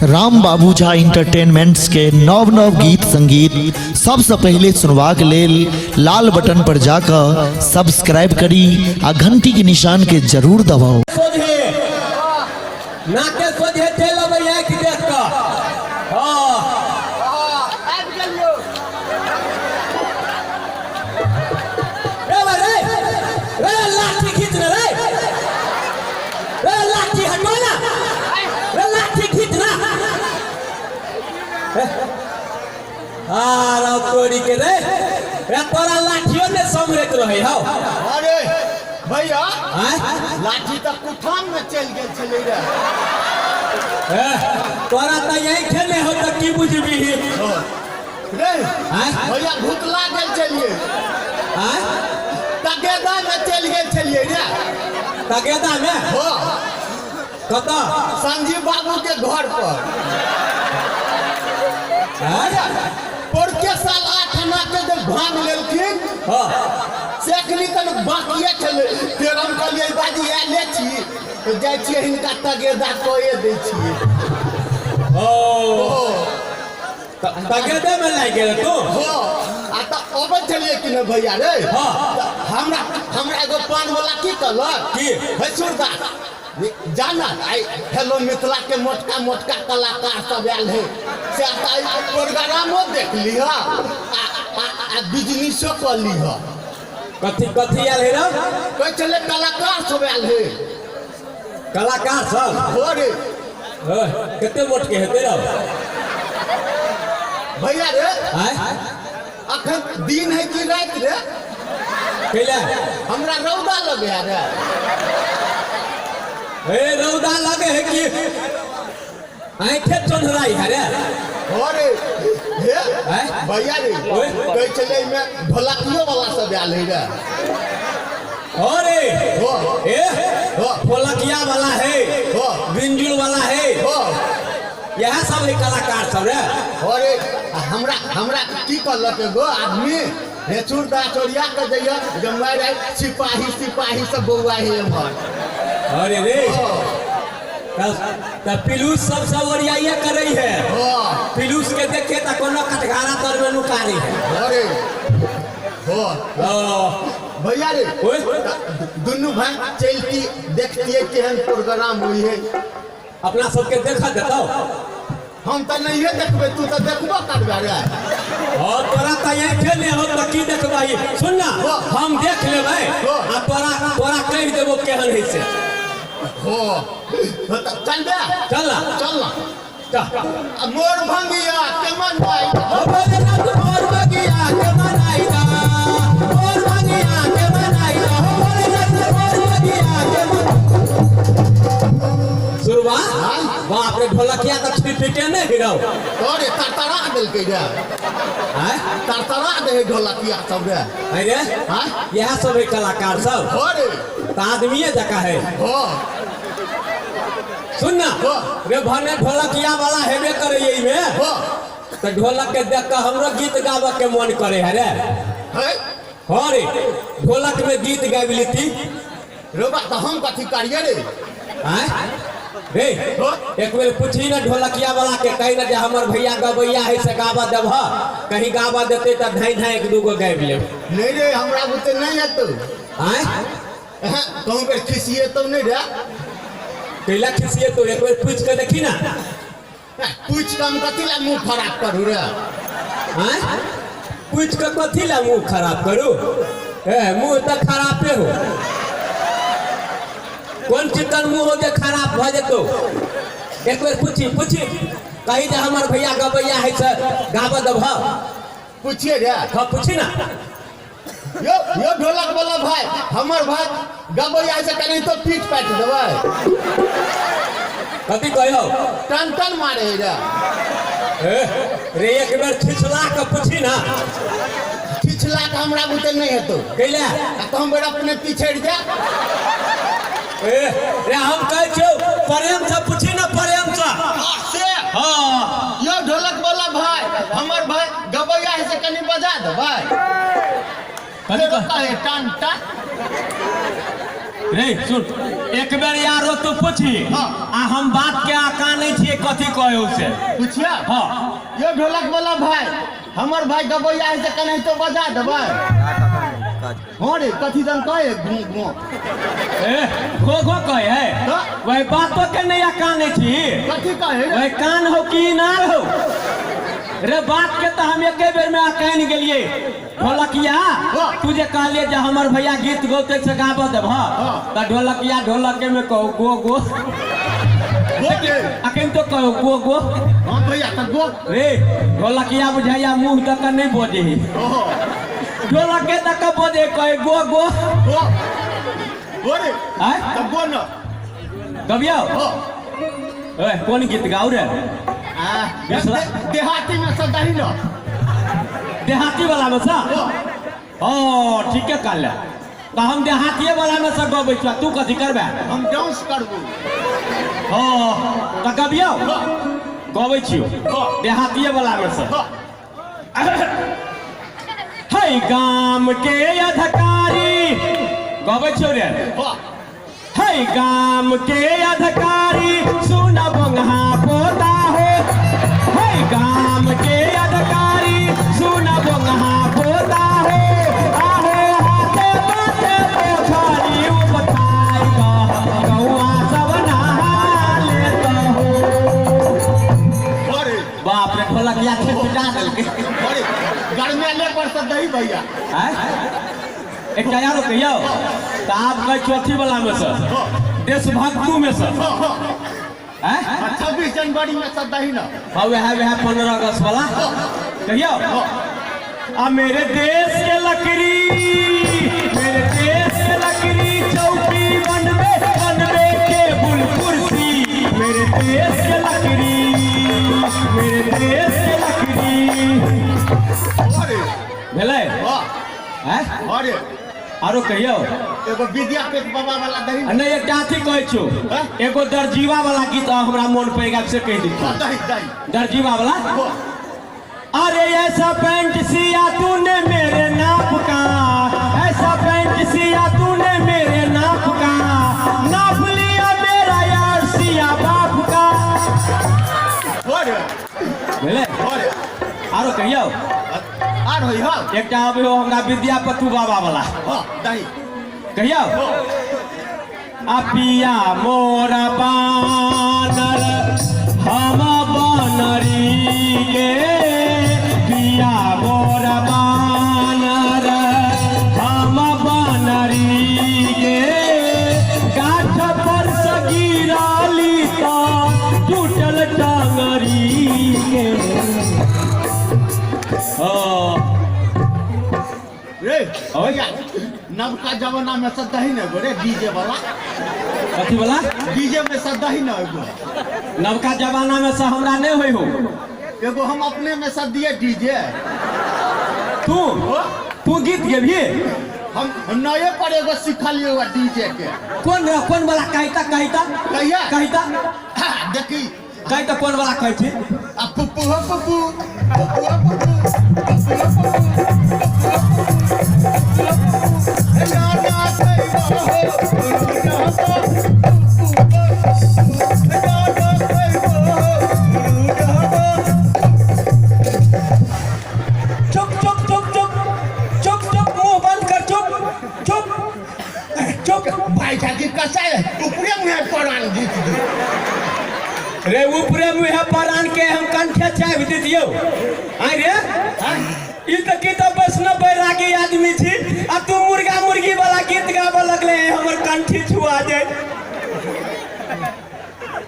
राम बाबू Jha entertainments के नव नव गीत संगीत सबसे पहले सुनवा के लेल लाल बटन पर जाकर सब्सक्राइब करी आ घंटी के निशान के जरूर दबाओ। तोरी के रे तोरा लाठियों ने समरेत रहे हो। अरे भैया लाठी तो कुठान में चल गए चले रे। तोरा तो यही खेले हो तो की बुझबी रे भैया भूतला गए चलिए तगेदा में चल गए चलिए रे। तगेदा में हो कता संजीव बाबू के घर पर पर के साल 8 आना के जब भांग लेलखिन सेखनी तन बाकिए चले फिर हम कहलिए बाजी आ ले छी तो जाय छी हिनका तगेदा कोए दै छी। तगेदा में लाग गेल तो हो आ त अबे चलिए कि न भैया रे। हमरा एगो पान वाला की कहलक की हे सुरदास जाना आई हेलो मिथिला के मोटका मोटका कलाकार सब आयल है से प्रोग्रामो देख लिह आ बिजनेसो कर लिह। कथी कथी आयल है ना कोई चले कलाकार सब आयल है। कलाकार सब हो रे कितने मोट के हेते रे भैया रे अखन दिन है कि रात रे कैला हमरा रौदा लगे रे। ए रौदा लगे है कि आंखें चंधराई है रे। अरे हे भैया रे कोई चले में ढोलकियो वाला सब आयल है रे। अरे हो ए ढोलकिया वाला है हो बिंजुल वाला है हो यह सब है कलाकार सब रे। अरे हमरा की कहलक एगो आदमी हेचुर दाचोरिया के जइया जमवा रे सिपाही सब बौआ है हमर। अरे रे त पिलूस सब सवरियाइए करे है पिलूस के देखे त कोनो कटघारा तर में नुकारी है। अरे हो भैया रे दुनू भाई चलती देखतिए केहन प्रोग्राम हुई है अपना सबके देखा देतो हम त नहीं देखबे तू त देखबो करबे रे। और तोरा त ये खेले हो त की देखबाई सुन ना हम देख लेबै आ तोरा कह देबो केहन है से हो चल बे चल मोर भंगिया के मन भाई बोले ना तू मोर भंगिया के मन आईदा मोर भंगिया के मन आईदा बोले ना तू मोर भंगिया के मन सुरवा बाप रे ढोलकिया त छिपटे नहीं हिरो अरे तरतरा दिल के रे तरतरा दे ढोलकिया सब रे। अरे यह सब है कलाकार सब अरे त आदमीए जका है हो सुन ना रे भने ढोलकिया वाला हेबे करे यही में हो त ढोलक के देख के हमरो गीत गावे के मन करे है रे। हां रे ढोलक में गीत गाबी लेती रे बा त हम कथि करिए रे रे एक बेर पूछी ना ढोलकिया वाला के कही ना जे हमर भैया गबैया है से गावा देब कहीं गावा देते त धाई धाई एक दूगो गाबि लेब। नहीं रे हमरा बुते नहीं हतो कहूं पे खिसिए तो नहीं रे कैला खिसिए तो एक बेर पूछ के देखी ना पूछ कम कथि ला मुंह खराब करू रे पूछ के कथि ला मुंह खराब करू मुंह त खराबे हो कौन चिकन मुंह हो जे खराब भ जेतो एक बेर पूछी कही जे हमर भैया गबैया है से गावा देब पूछिए रे पूछी ना यो ढोलक वाला भाई हमर भाई गबैया से कहीं तो पीठ पाट देबै कथि कहियो टन मारे रे रे एक बेर छिछला के पूछी ना छिछला के हमरा बुते नहीं हेतो कैला तो हम बेर अपने पीछे जा रे हम कह छौ प्रेम से पूछी ना प्रेम से हां यो ढोलक वाला भाई हमर भाई गबैया से कहीं बजा देबै कथि कहे टन रे सुन एक बेर यारो तू पूछी आ हम बात के आका नहीं छिए कथी कहे से पूछिया हां ये ढोलक वाला भाई हमर भाई गबैया है से कने तो बजा देबै हां रे कथी दन कहे गो गो कहे है वही बात तो के नहीं आका नहीं छी कथी कहे वही कान हो कि नार हो रे बात के तो हम एके बेर में आकान गेलिए ढोलकिया तुझे कहलिए जे हमर भैया गीत गौते से गाब देब त ढोलकिया ढोलके में कहो गो गो अखन तो कहो गो गो हां भैया त गो रे ढोलकिया बुझाइया मुंह तक नहीं बोझे ढोलके तक बोझे कहे गो गो गो रे हैं त गो न गबिया ओए कौन गीत गाऊ रे देहाती में सदाही न देहाती वाला में सा ओ ठीक है काल तो हम देहाती वाला में से गबै छ तू कथी करबे हम डांस करबो ओ त गबियो गबै छियो देहाती वाला में से है गाम के अधिकारी गबै छियो रे है गाम के अधिकारी सुन बंगहा पोता हो है गाम के अधिकारी सुन बंगहा पोता हो आहो हाथे बाटे पोखरी उपथाई गौआ सब नहा लेता हो अरे बाप रे ढोलकिया छिटका देलके अरे गरमेले पर सदाही भैया हैं एक यारो कहियो त आप कह चौथी वाला में से देशभक्तु में से हैं 26 जनवरी में सदाही न हाँ वह 15 अगस्त वाला कहियो आ मेरे देश के लकड़ी चौकी बनवे टेबुल कुर्सी मेरे देश के लकड़ी अरे भेलै हां हैं अरे आरो कहियो एगो विद्यापति बाबा वाला दही नहीं एक जाति कहै छु एगो दर्जीवा वाला गीत हमरा मन पे गप से कह दी दही दर्जीवा वाला अरे ऐसा पैंट सिया तूने मेरे नाप का ऐसा पैंट सिया तूने मेरे नाप का नाप लिया मेरा यार सिया बाप का अरे भेले अरे आरो कहियो आर होई हां एकटा अबे हो हमरा विद्यापति बाबा वाला हां दही कहियो अपिया मोर बानर हम बनरी के पिया मोर बानर हम बनरी के गाछ पर से गिराली तो टूटल टांगरी के रे भैया नवका जमाना में सदाही न गोरे डीजे वाला कथी वाला डीजे में सदाही न एगो नवका जमाना में से हमरा नहीं होई हो एगो हम अपने में सद दिए डीजे तू गीत गेबी हम नए पर एगो सिखलिए हुआ डीजे के कौन वाला कहता कहिया देखी कहता कौन वाला कहै छी आ पुप्पू हो पुप्पू पुप्पू हो पुप्पू चुप मुंह बंद कर चुप भाई जाति कैसा है ऊपरे मुंह परान गीत रे ऊपरे मुंह परान के हम कंठे चाबि दे दियो आइ रे ई त की त वैष्णव बैरागी आदमी छी आ तू मुर्गा मुर्गी वाला गीत गाबे लगले हमर कंठी छुआ जाए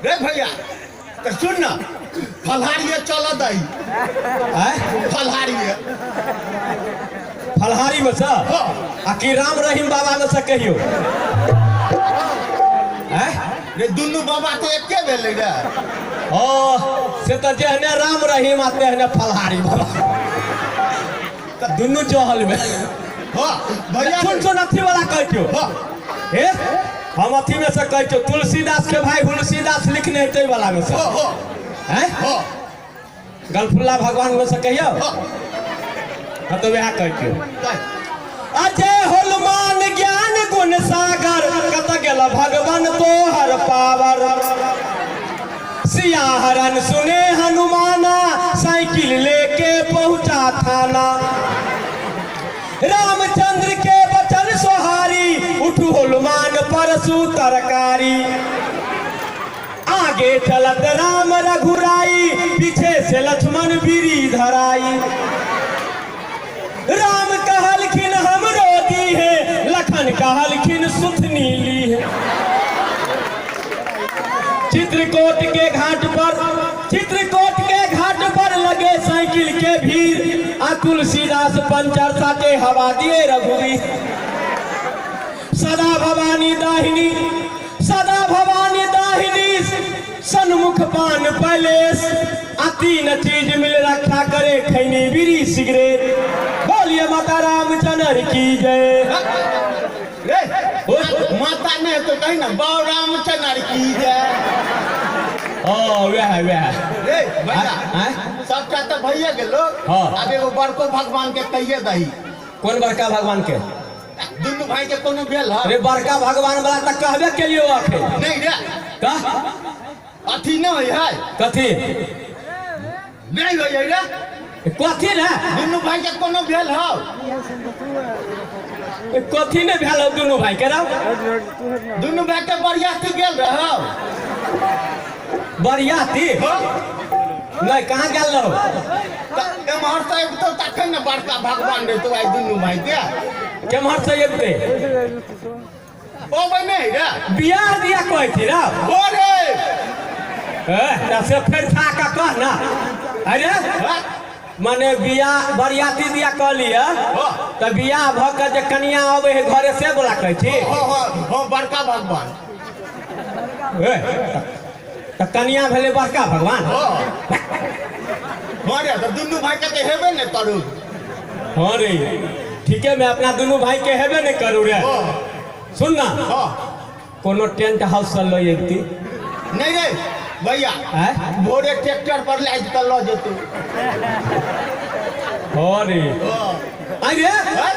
रे भैया तो सुन ना फलहारिए चल दही फलहारी में से आ कि राम रहीम बाबा में से कहियो रे दुनू बाबा तो एके भेलै रे ओ से तो जेहने राम रहीम आ तेहने फलहारी बाबा त दुनू जहल में हां भैया सुन अथी वाला कहियो हे हम अथी में से कहियो तुलसीदास के भाई तुलसीदास लिखने है वाला में से हैं गलफुल्ला भगवान में से कहियो हाँ तो वह कहियो अजय हनुमान ज्ञान गुण सागर कत गेल भगवान तोहर पावर सिया हरण सुने हनुमाना साइकिल लेके पहुंचा थाना रामचंद्र के बचन सोहारी उठू हनुमान परसू तरकारी आगे चलत राम रघुराई पीछे से लक्ष्मण बीरी धराई राम कहलखिन हम रोती है लखन कहलखिन सुथनी ली है चित्रकूट के घाट पर लगे साइकिल के भीड़ आ तुलसीदास पंचर साटे हवा दिए रघुवीर सदा भवानी दाहिनी सन्मुख पान पैलेस आ तीन चीज मिल रखा करे खैनी बीड़ी सिगरेट बोलिए माता रामचंद्र की जय माता ने तो कही ना बाबा रामचंद्र की जय वह रे भैया सबका तो भैया गेलो अब एगो बड़को भगवान के कहिए दही कौन बड़का भगवान के दुनू भाई के कोनो भेल है अरे बड़का भगवान वाला तक कहबे के लिए आखे नहीं रे का अथी नहीं है कथी नहीं हो रे कथी ना दुनू भाई के कोनो भेल है कथी ने भेल दुनू भाई के राव दुनू भाई के बरियाती गेल रहो बरियाती नहीं कहाँ गेल रहो एमहर से तो तखन न बड़का भगवान रे तो आई दुनू भाई के केमहर से एबे ओ बने रे बियाह दिया कोई थी रा ओ रे से फिर था का कह ना अरे माने बियाह बरियाती दिया कह लिया तो बियाह भ के जे कन्या आवे है घरे से बोला कहै छी हो बड़का भगवान तो कन्या भेले बड़का भगवान मारे तो दुनू भाई के तो हेबे ने करू हाँ रे ठीक है मैं अपना दोनों भाई के हेबे नहीं करूँ रे सुन ना कोनो टेंट हाउस चल लो एक दी नहीं रे भैया भोरे ट्रैक्टर पर लाद कर लो जेतू अरे अरे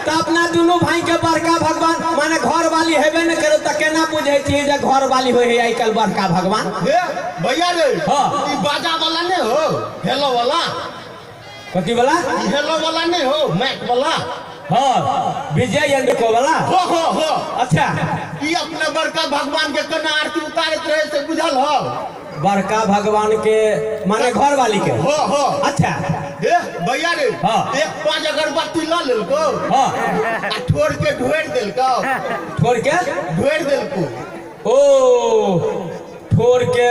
तो अपना दोनों भाई के बड़का भगवान माने घर वाली हेबे नहीं करो तो केना बुझे छी जे घर वाली होय है आइ कल बड़का भगवान भैया रे ई बाजा वाला नहीं हो हेलो वाला कथी वाला हेलो वाला नहीं हो मैक वाला हाँ विजय को वाला हो अच्छा ये अपने बड़का भगवान के कना आरती उतारत रहे से बुझल हो बड़का भगवान के माने घर वाली के हो अच्छा भैया रे एक 5 अगरबत्ती ला लेलको आ ठोर के ढोर देलको ढोर देलको ओ ठोर के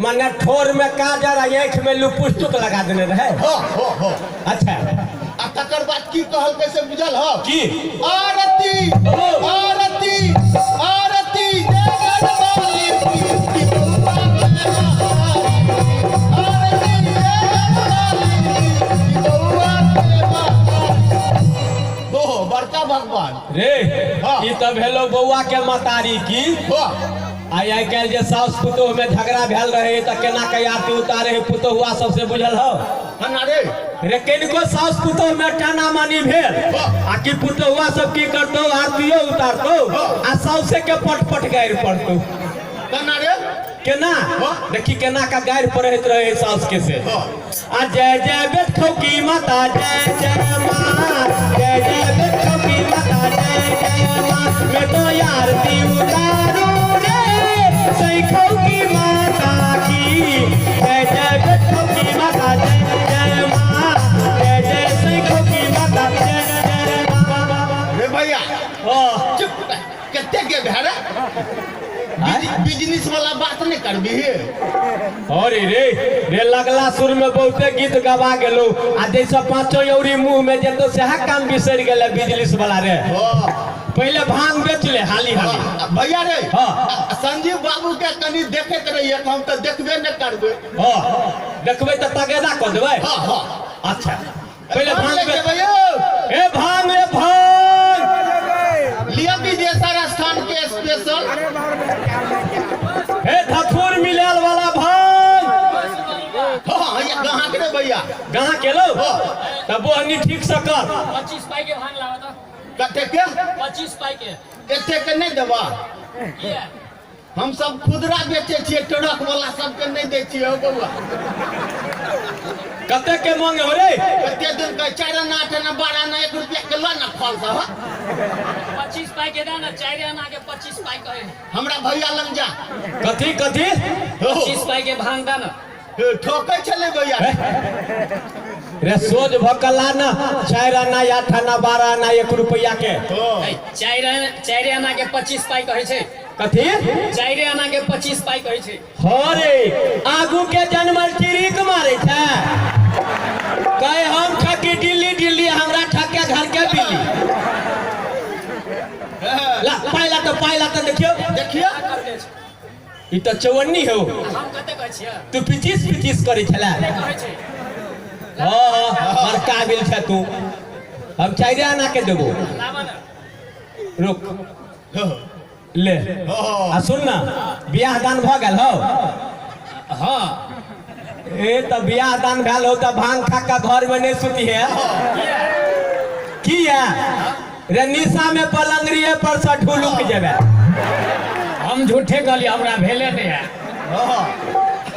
माने ठोर में काजर आँख में लुपुस्तुक लगा देने रहे हो अच्छा आ तकर बाद की कहल कैसे बुझल हो की आरती आरती आरती बड़का भगवान रे ई तब हेलो बउआ के मतारी की आई कल जे साउस पुतोह में झगड़ा भेल रहे तो केना के आरती उतारे है पुतोहुआ सबसे बुझल हो रे किनको साउस पुतोह में टाना मानी भेल आ कि पुतोहुआ सब की करतो आरतीयो उतारतो आ साउसे के पट गायर पड़तो केना देखी केना का गायर पड़त रहे साउस के से आ जय जय बैठो की माता जय जय मां जय जय बैठो की माता जय मां मैं तो आरती उतारूं सैखो की माता की जय जय बैठो की माता जय मां जय जय सैखो की माता जय रे भैया चुप कितने के भेड़ा बिजनेस वाला बात नहीं करबी अरे रे लगला सुर में बहुते गीत गवा गेलो आ जैसे 5 औरी मुंह में जेतो से काम बिसर गेले बिजनेस वाला रे पहले भांग बेच ले हाली भैया रे संजीव बाबू के कनी देखे रहिए हम तो देखबे न करबे देखबे तो तगेदा कर देबे अच्छा पहले भांग बेच ए भांग रे भांग लिया विदेशर स्थान के स्पेशल ए धथुर मिलाल वाला भांग ये कहां के भैया कहां के लो तब वो ठीक से कर 25 पाई के भांग लावा था कते के 25 पाई के एते के नहीं देबा हम सब खुदरा बेचे छिए ट्रक वाला सबके नहीं दे छिए हो बउआ कते के मांगे हो रे कते दिन का 4 आना 8 आना 12 आना 1 रुपया के लो ना फल सब 25 पाई के दा ना 4 आना के 25 पाई कहे हमरा भैया लंग जा कथी कथी 25 पाई के भांग दा ना ठोकै छले भैया रे सोच भकला ना 4 आना 8 आना 12 आना 1 रुपया के 4 आना के 25 पाई कहे छे कथी 4 आना के 25 पाई कहे छे हरे आगू के जनमल चिरिक मारे छै कहे हम ठकी दिल्ली दिल्ली हमरा ठके घर के बिल्ली ला पाइला तो देखियो देखियो ई तो चवन्नी हो हम कते कहे छियै तू पिचिस करे छला कहे छे हां हर काबिल छ तू हम 4 आना के देबो लावा ना रुक ले आ सुन ना बियाह दान भ गेल हो हां ए त बियाह दान भेल हो त भांग खा के घर में नहीं सुती है किया रे निशा में पलंगरिए पर से ढुलुक जेबे हम झूठे कहली हमरा भेले नहीं है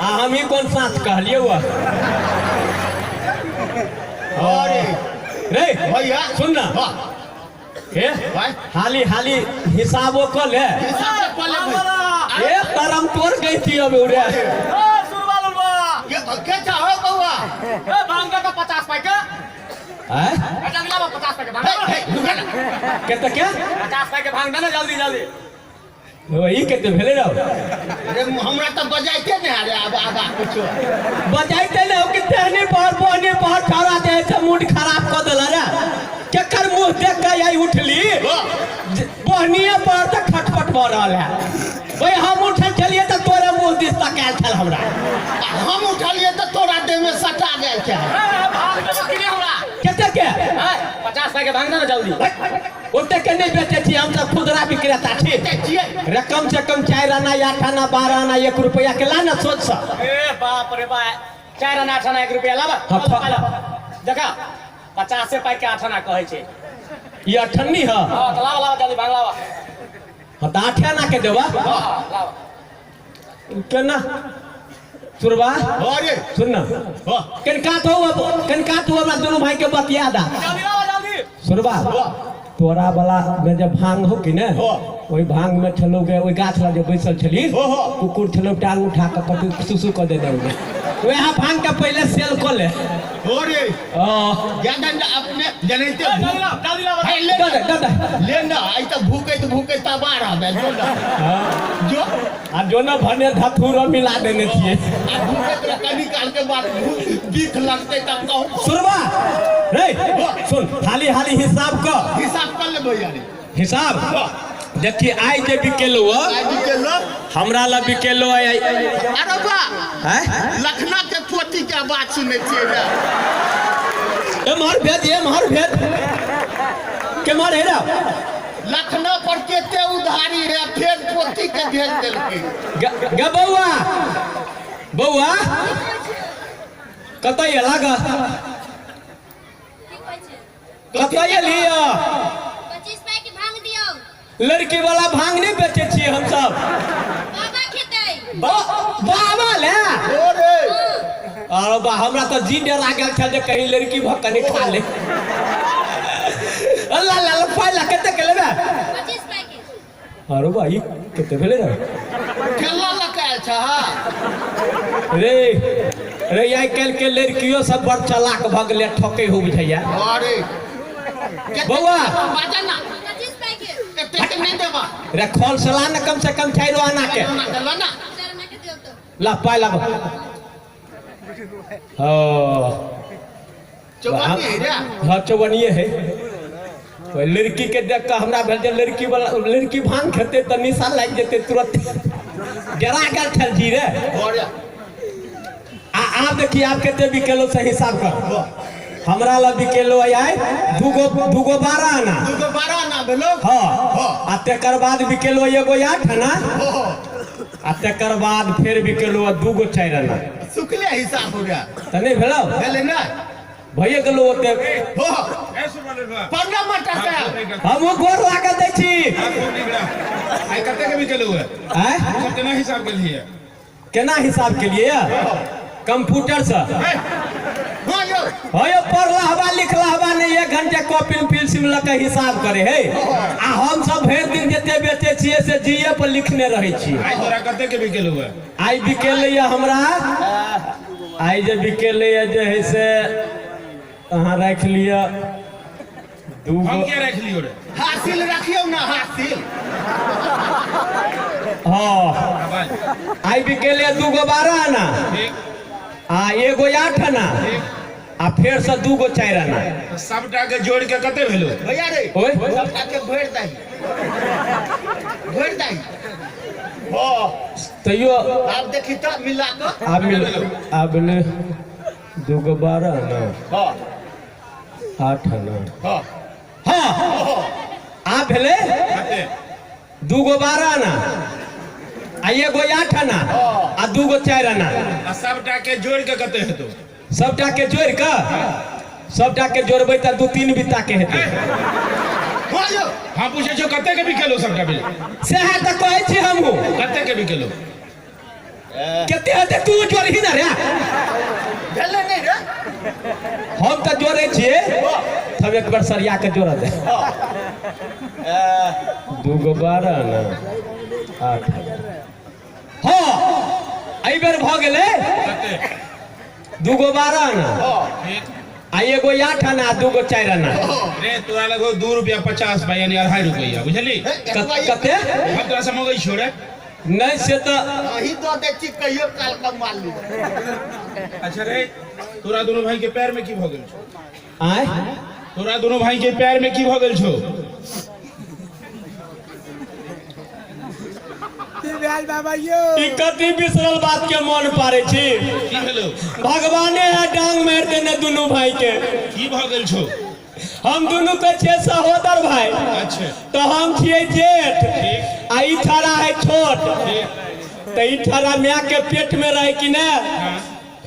आ हम ही कौन साथ कहलिए वो अरे रे भैया सुन ना ए भाई हाली हिसाबो कर ले हिसाब से पले भैया ए तरम तोड़ गई थी अब उड़े के चाहो बउआ भांग का 50 पाई का हैं अच्छा लावा 50 पाई के भांग रुका ना केते के 50 पाई के भांग दा ना जल्दी वही केते भेले रहो अरे हमरा तो बजाइते नहीं आ रे अब आगा कुछो बजाइते ले कि तेहनी पर बोनी पर ठहरा दे से मूड खराब कर देला रे केकर मुंह देख के आई उठली बोहनिया पर त खटपट भ रहल है ओए हम उठल चलिए त तोरे मुंह दिस तकाल छल हमरा हम उठलिए तो तोरा देह में सटा गेल छै भांग का किने हमरा केते के 50 पाई के भांग दा ना जल्दी ओते के नहीं बेचे छी हम सब खुदरा विक्रेता छी छिए रे कम से कम 4 आना 8 आना 12 आना 1 रुपया के ला ना सोच सा ए बाप रे बा 4 आना 8 आना 1 रुपया लावा देखा 50 पाई के 8 आना कहे छे ये अठन्नी है हां तो लावा जल्दी भांग लावा हाँ तो 8 आना के देबा लावा केना सुरबा अरे सुन ना कनका तो हमरा दोनों भाई के बतिया दा जल्दी लावा जल्दी सुरबा तोरा वाला में जब भांग हो कि ने वही भांग में छलो गए वही गाछ लगे बैसल छली कुकुर छलो टांग उठा के कतु सुसु कर दे दे वहाँ भांग के पहले सेल कर ले अरे ज्यादा अपने जनैते जल्दी लावा है ले दे ले ना आई तो भूखे तबा रहबे जो आ जो ना भने धथुर मिला देने छिए भूखे तो कभी काल के बाद बीख लगते तब कहूं सुरबा रे सुन हाली हिसाब कर हिसाब कर ले भैया रे हिसाब देखिए आई जे बिकेलो आज के लोग हमरा ला बिकेलो अरे बा है लखना के पोती के बात सुने छिए रे एमहर भेज के मार हेरा लखना पर केते उधारी है फिर पोती के भेज देलके गे बउआ कतय लागा कतय लिया 25 पाई के भांग दियो लड़की वाला भांग नहीं बेचे छिए हम सब बाबा खेतै बाबा ले अरे अरे बा हमरा तो जी डरा गेल छल जे कहीं लड़की भक्कनी खा ले अल्लाह पाइला कते के लेबे 25 पाई के अरे भाई कते भेले रे खेला लगाल छ रे आई कल के लड़कियों सब बड़ चालाक भ गेले ठके हो बुझैया अरे बउआ बाजा ना 25 पाई के केते के नहीं देबा रे खोल सला न कम से कम 4 आना के ना चलो ना 4 आना के दियो तो ला पाइला चौबनी रे हाँ चौबनिए है लड़की के देख के हमरा भेल जे लड़की भांग खेते तो निशा लाग जेते तुरंत डरा गेल छल जी रे अरे आप देखिए आप केते बिकेलो से हिसाब कर हमरा ला बिकेलो आय दूगो 12 आना दूगो 12 ना भेलो हाँ आ तेकर बाद बिकेलो एगो 8 आना आ तेकर बाद फिर बिकेलो दूगो 4 आना सुखले हिसाब हो गया त नहीं भेलो भेले ना भैया के लोग होते पंद्रह मटर का हम वो गोर लागल दै छी आई कते के भी चले हुए आय कितना हिसाब के लिए केना हिसाब के लिए कंप्यूटर से हाँ यो हो यो पढ़ला हवा लिखला हवा नहीं 1 घंटे कॉपी पेंसिल लग के हिसाब करे है आ हम सब भर दिन जते बेचे छिए से जीए पर लिखने रहे छी आई तोरा कते के भी चले हुए आई बिकेले हमरा आई जे बिकेले जे है से अहाँ रख लिया दू हम क्या रख लियो रे हासिल रखियो ना हासिल हाँ आई बिकेले 2 गो 12 आना ठीक आ 1 गो 8 आना आ फिर से 2 गो 4 आना सबटा के जोड़ के कते भेलो भैया रे ओए सबटा के भर दही हाँ तैयो आप देखी तो मिला को अब ने 2 गो 12 आना हाँ 8 आना हाँ हाँ आ भेले कते 2 गो 12 आना आ 1 गो 8 आना आ 2 गो 4 आना आ सबटा के जोड़ के कते हेतो सबटा के जोड़ के सबटा के जोड़बै त 2-3 बित्ता के हेतै हाँ यो हम पूछे छो कते के भी खेलो सबटा बिल सेहा त कहै छी हमहु कते के भी खेलो केते हेतै तू जोड़ही ना रे भेले नहीं रे हम त जोड़ै छी तब एक बार सरिया के जोड़ दे 2 गो 12 ना 8 हाँ एहि बेर भ गेलै कते 2 गो 12 ना ठीक आ 1 गो 8 आना 2 गो 4 आना रे तोरा लगो 2 रुपया 50 पाई यानी 2.5 रुपया बुझली कते हम तोरा से मंगै छो रे नहीं से तो वही तो दे छी कहियो काल का माल ली अच्छा रे तोरा दोनों भाई के पैर में की भ गेल छो आय तोरा दोनों भाई के पैर में की भ गेल छो ई कति बिसरल बात के मन पारे छी की भेलो भगवाने है डांग मार देने दोनों भाई के की भ गेल छो हम दोनों के छे सहोदर भाई अच्छा तो हम छिए जेठ आ ई थारा है छोट तो ई थारा माय के पेट में रहे कि ना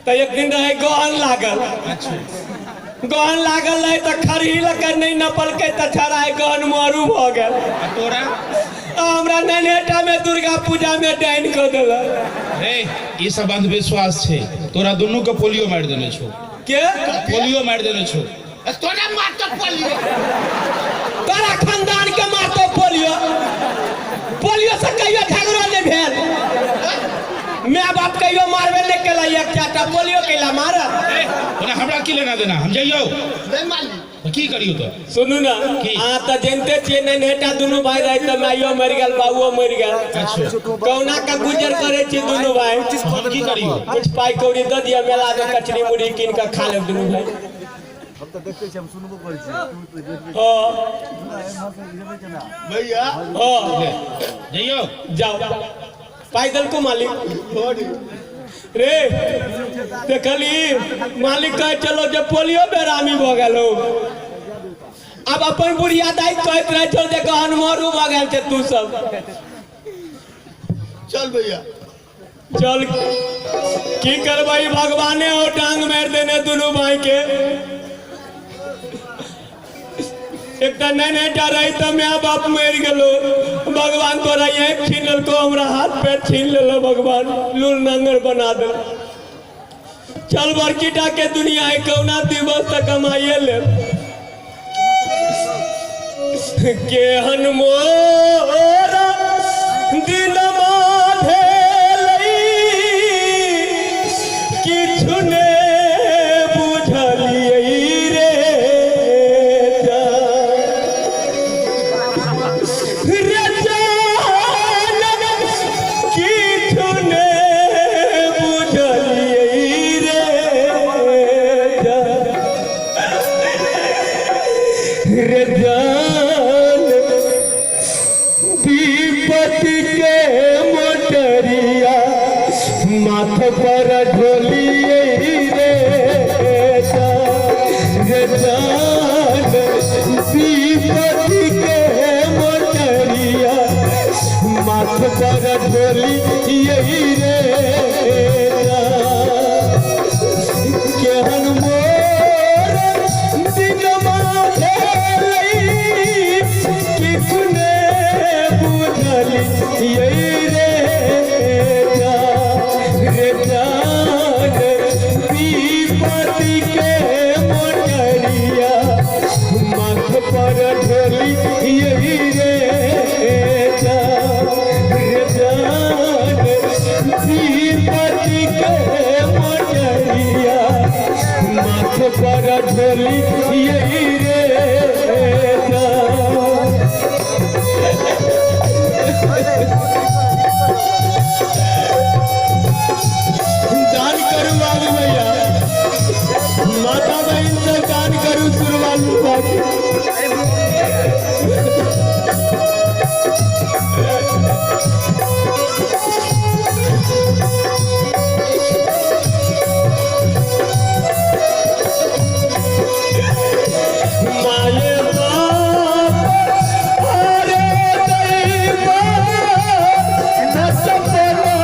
तो एक दिन रहे गहन लागल अच्छा गहन लागल रहे तो खरही लगे नहीं नपल के तो थारा है गहन मारू भ गेल आ तोरा हमरा नैनेटा में दुर्गा पूजा में डाइन कर देला रे ई सब अंधविश्वास छे तोरा दोनों के पोलियो मार देने छो के पोलियो मार देने छो तोरा मार तो पोलियो तोरा खानदान के मारतो पोलियो पोलियो से कहियो झगड़ा नहीं भेल मैं बाप कहियो मारबे नहीं केला एक चाटा पोलियो केला मार ओना हमरा की लेना देना हम जाइयो नहीं माली की करियो तो सुनू ना की? आ त जानते छिए नैनेटा दोनों भाई रहे त माइयो मर गेल बाबुओ मर गेल अच्छा कौना का गुजर करे छी दोनों भाई हम की करियो कुछ पाई कौड़ी द दिया मेला में कचरी मुड़ी किन के खा ले दोनों भाई भैया ले जाइयो जाओ पैदल को मालिक रे देखली मालिक कहे चलो जब पोलियो बेरामी भ गेल हो अब अपन बुढ़िया दाई कहत रहे छो जे गहन मारू भ गेल छे तू सब चल भैया चल की करबई भगवाने हो टांग मार देने दोनों भाई के एक तो नैनेटा रही तो मैं बाप मर गेलो भगवान तोरा यही छीनल को हमरा हाथ पैर छीन लेलो भगवान लूल नंगर बना दे चल बरकीटा के दुनिया है कौना दिवस तक कमाइए ले केहन मोरा दिन किछु ने बुझलिए रे किछु ने बुझलिए रे जान विपत्ति के पति के मोटरिया माथ पर ढोली यही रे जान पति के मोटरिया माथ पर ढोली यही रे जान। दान करू बाबू भैया, माता बहन से दान करू सुरवालू बाबू। माये बाप अरे दैवा न सपना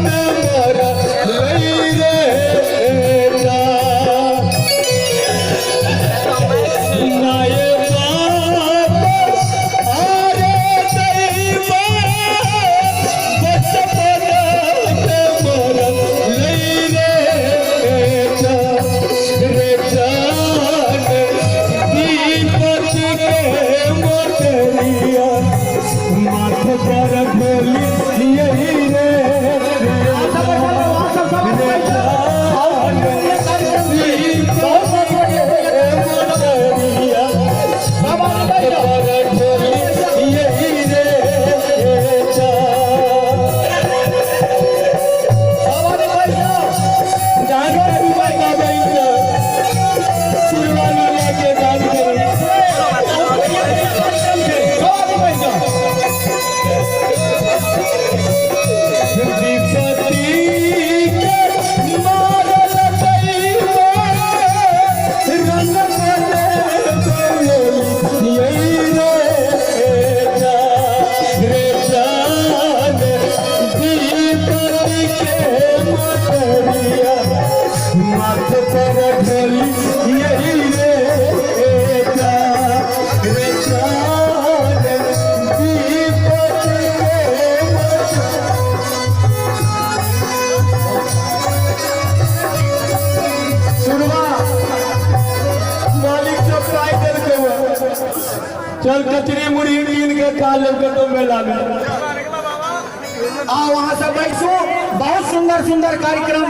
में मर रही रे जा। माये बाप अरे दैवा न सपना में मर रही रे जा रे जान दीपक के मोटरिया माथ पर ढोली यही रे माथ पर ढोली यही रे जा रे जान दीपक के सुनवा मालिक सब ट्राई करके हुआ चल कचरी मुड़ी कीन के खा ले के तो मेला में आओ वहां से बैठो, बहुत सुंदर सुंदर कार्यक्रम।